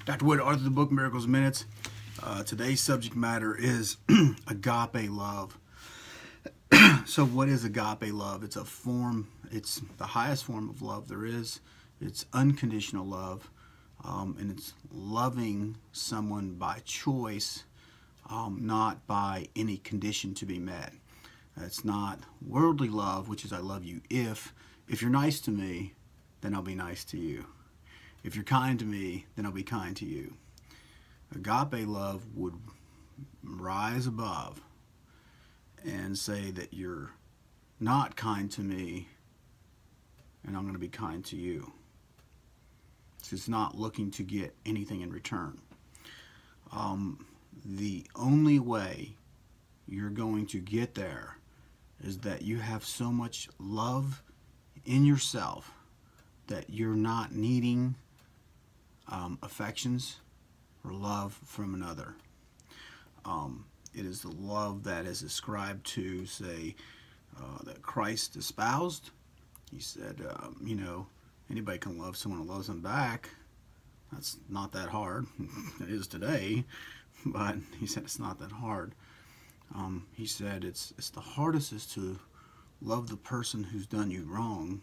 Dr. Wood, author of the book Miracles Minutes. Today's subject matter is agape love. So what is agape love? It's the highest form of love there is. It's unconditional love, and it's loving someone by choice, not by any condition to be met. It's not worldly love, which is I love you if you're nice to me, then I'll be nice to you. If you're kind to me, then I'll be kind to you. Agape love would rise above and say that you're not kind to me, and I'm going to be kind to you. It's not looking to get anything in return. The only way you're going to get there is that you have so much love in yourself that you're not needing affections or love from another. It is the love that is ascribed to, say, that Christ espoused. He said, anybody can love someone who loves them back. That's not that hard. It is today, but he said it's not that hard. He said it's the hardest is to love the person who's done you wrong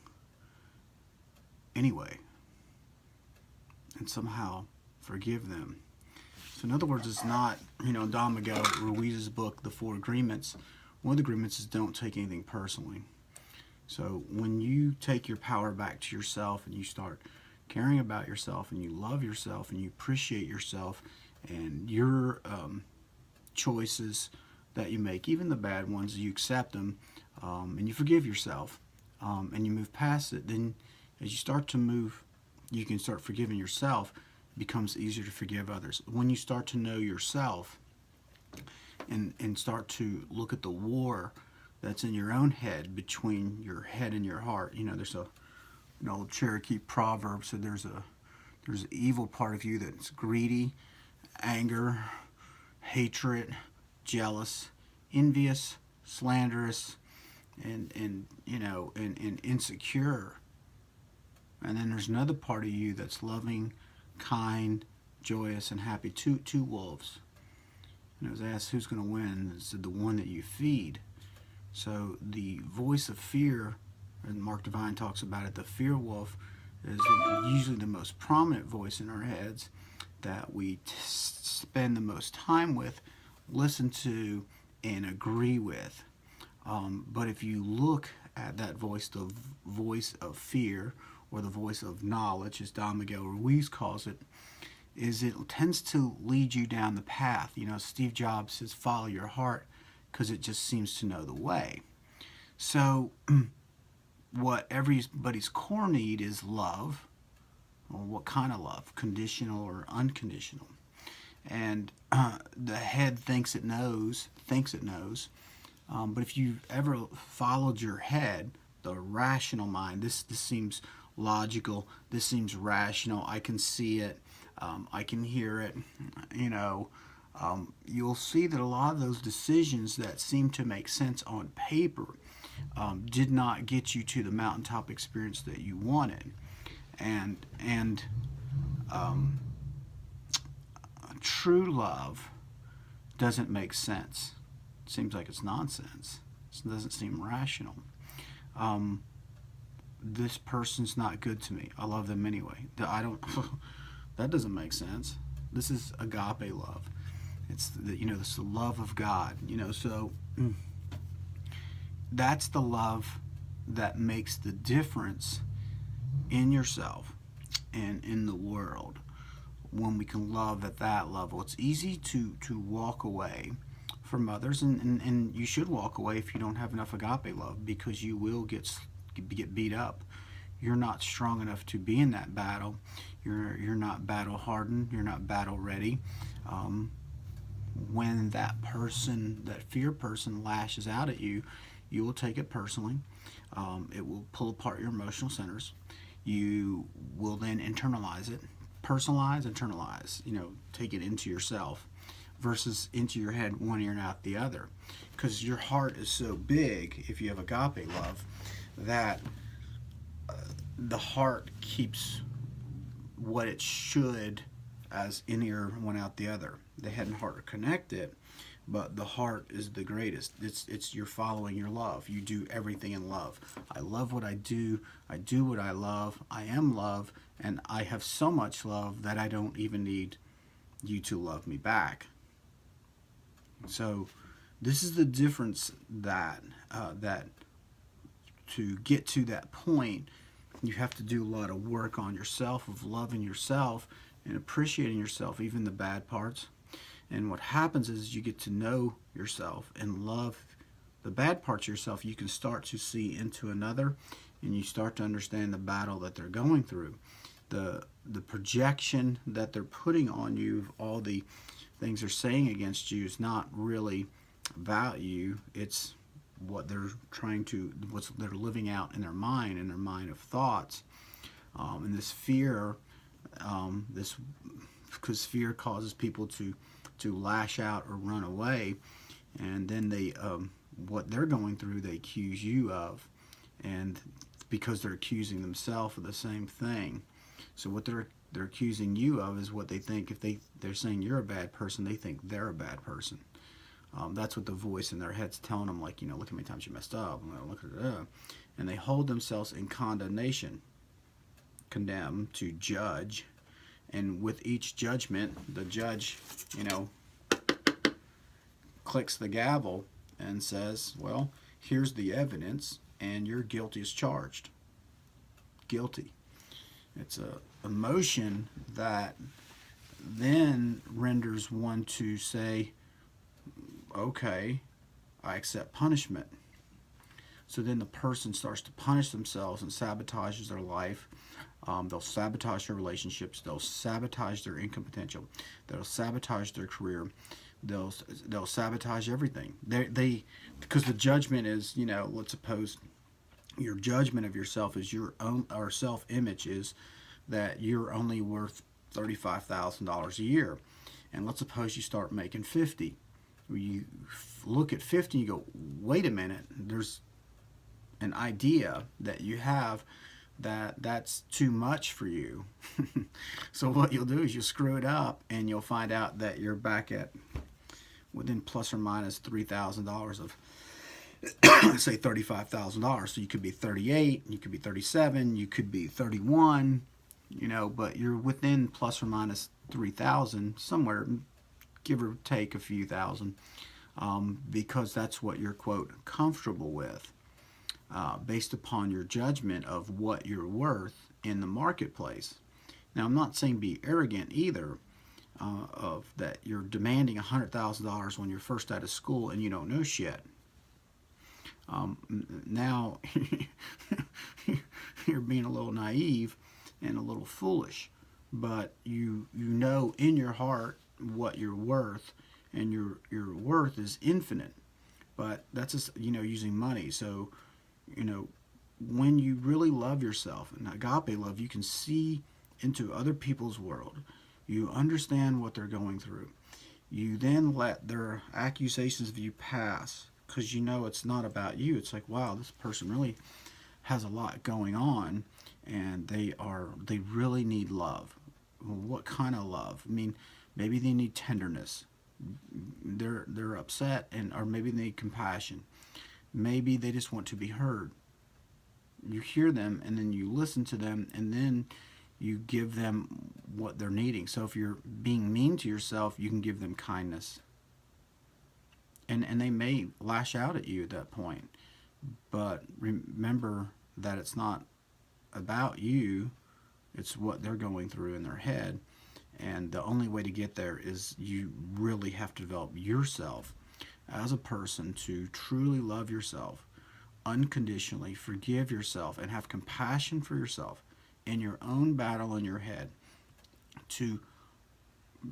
anyway, and somehow forgive them. So in other words, it's not, Don Miguel Ruiz's book, The Four Agreements, one of the agreements is don't take anything personally. So when you take your power back to yourself and you start caring about yourself and you love yourself and you appreciate yourself and your choices that you make, even the bad ones, you accept them, and you forgive yourself, and you move past it, then as you start to move, you can start forgiving yourself. It becomes easier to forgive others. When you start to know yourself and start to look at the war that's in your own head, between your head and your heart. There's an old Cherokee proverb said there's an evil part of you that's greedy, anger, hatred, jealous, envious, slanderous, and insecure. And then there's another part of you that's loving, kind, joyous, and happy. Two wolves. And I was asked who's going to win. It said the one that you feed. So the voice of fear, and Mark Divine talks about it, the fear wolf is usually the most prominent voice in our heads that we spend the most time with, listen to, and agree with. But if you look at that voice, the voice of fear, or the voice of knowledge, as Don Miguel Ruiz calls it, is it tends to lead you down the path. Steve Jobs says, follow your heart, because it just seems to know the way. So what everybody's core need is love. Well, what kind of love? Conditional or unconditional? And the head thinks it knows. But if you've ever followed your head, the rational mind, this seems logical, this seems rational, I can see it, I can hear it, you'll see that a lot of those decisions that seem to make sense on paper did not get you to the mountaintop experience that you wanted. And true love doesn't make sense. It seems like it's nonsense. It doesn't seem rational. This person's not good to me. I love them anyway. That doesn't make sense. This is agape love. It's it's the love of God. So that's the love that makes the difference in yourself and in the world. When we can love at that level, it's easy to walk away from others, and you should walk away if you don't have enough agape love, because you will get beat up. You're not strong enough to be in that battle. You're not battle hardened. You're not battle ready. When that fear person lashes out at you, you will take it personally. It will pull apart your emotional centers. You will then internalize it. Personalize, internalize. Take it into yourself versus into your head, one ear and out the other. Because your heart is so big, if you have agape love, that the heart keeps what it should as in ear went out the other. They hadn't heart connected, but the heart is the greatest. It's you're following your love. You do everything in love. I love what I do. I do what I love. I am love, and I have so much love that I don't even need you to love me back. So this is the difference that that to get to that point, you have to do a lot of work on yourself, of loving yourself and appreciating yourself, even the bad parts. And what happens is you get to know yourself and love the bad parts of yourself. You can start to see into another, and you start to understand the battle that they're going through. The projection that they're putting on you, all the things they're saying against you, is not really about you. It's what they're trying to, what they're living out in their mind of thoughts. And this fear, because fear causes people to lash out or run away, and then they what they're going through they accuse you of, and because they're accusing themselves of the same thing. So what they're accusing you of is what they think. If they're saying you're a bad person, they think they're a bad person. That's what the voice in their head's telling them, like, look how many times you messed up, look at it, and they hold themselves in condemnation, condemn, to judge. And with each judgment, the judge, clicks the gavel and says, well, here's the evidence, and you're guilty as charged. Guilty. It's a emotion that then renders one to say, okay, I accept punishment. So then the person starts to punish themselves and sabotages their life. They'll sabotage their relationships. They'll sabotage their income potential. They'll sabotage their career. They'll sabotage everything. Because the judgment is, let's suppose your judgment of yourself is your own, or self-image is that you're only worth $35,000 a year. And let's suppose you start making 50. You look at 50 and you go, wait a minute, there's an idea that you have that's too much for you. So what you'll do is you'll screw it up, and you'll find out that you're back at within plus or minus $3,000 of say $35,000. So you could be 38, you could be 37, you could be 31, but you're within plus or minus 3,000 somewhere, give or take a few thousand, because that's what you're, quote, comfortable with, based upon your judgment of what you're worth in the marketplace. Now, I'm not saying be arrogant either, of that you're demanding $100,000 when you're first out of school and you don't know shit. Now you're being a little naive and a little foolish, but you know in your heart what you're worth, and your worth is infinite. But that's just, using money. So when you really love yourself, and agape love, you can see into other people's world. You understand what they're going through. You then let their accusations of you pass, because it's not about you. It's like, wow, this person really has a lot going on, and they really need love. Well, what kind of love? I mean, maybe they need tenderness. They're upset, or maybe they need compassion. Maybe they just want to be heard. You hear them, and then you listen to them, and then you give them what they're needing. So if you're being mean to yourself, you can give them kindness. And they may lash out at you at that point. But remember that it's not about you. It's what they're going through in their head. And the only way to get there is you really have to develop yourself as a person to truly love yourself unconditionally, forgive yourself, and have compassion for yourself in your own battle in your head, to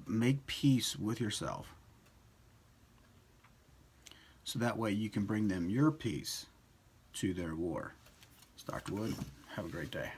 make peace with yourself. So that way you can bring them your peace to their war. It's Dr. Wood. Have a great day.